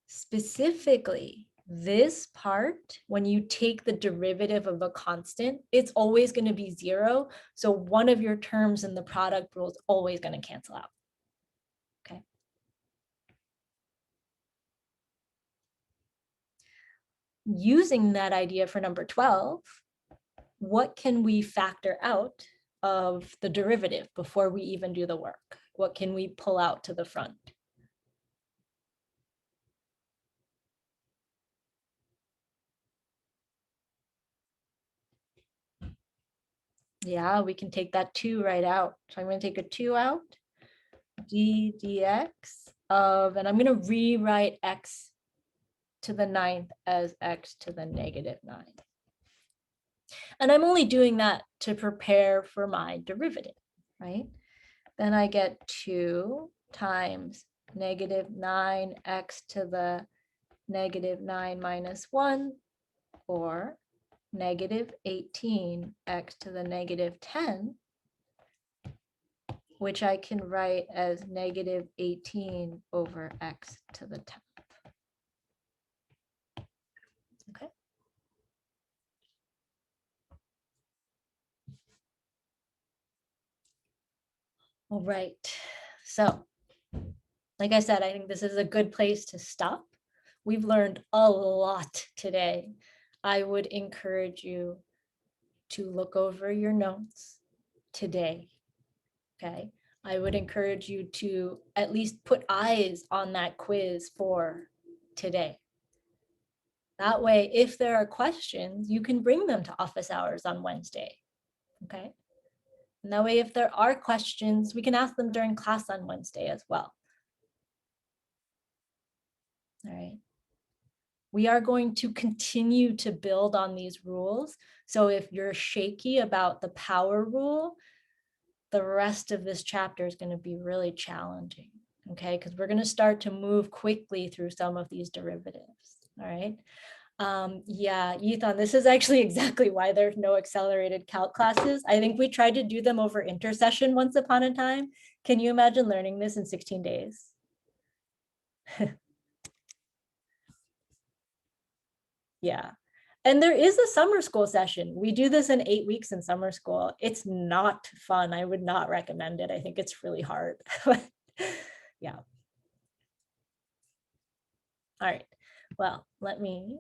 Specifically, this part, when you take the derivative of a constant, it's always going to be 0. So one of your terms in the product rule is always going to cancel out. Okay. Using that idea for number 12, what can we factor out of the derivative before we even do the work? What can we pull out to the front? Yeah, we can take that 2 right out. So I'm going to take a 2 out, d dx of, and I'm going to rewrite x to the 9th as x to the negative 9. And I'm only doing that to prepare for my derivative, right? Then I get 2 times negative 9x to the negative 9 minus 1, or negative 18x to the negative 10, which I can write as negative 18 over x to the 10th. Okay. All right. So, like I said, I think this is a good place to stop. We've learned a lot today. I would encourage you to look over your notes today. Okay. I would encourage you to at least put eyes on that quiz for today. That way, if there are questions, you can bring them to office hours on Wednesday. Okay. And that way, if there are questions, we can ask them during class on Wednesday as well. All right. We are going to continue to build on these rules. So if you're shaky about the power rule, the rest of this chapter is going to be really challenging, okay? Because we're going to start to move quickly through some of these derivatives, all right? Yeah, Ethan, this is actually exactly why there's no accelerated calc classes. I think we tried to do them over intersession once upon a time. Can you imagine learning this in 16 days? Yeah. And there is a summer school session. We do this in 8 weeks in summer school. It's not fun. I would not recommend it. I think it's really hard. Yeah. All right. Well, let me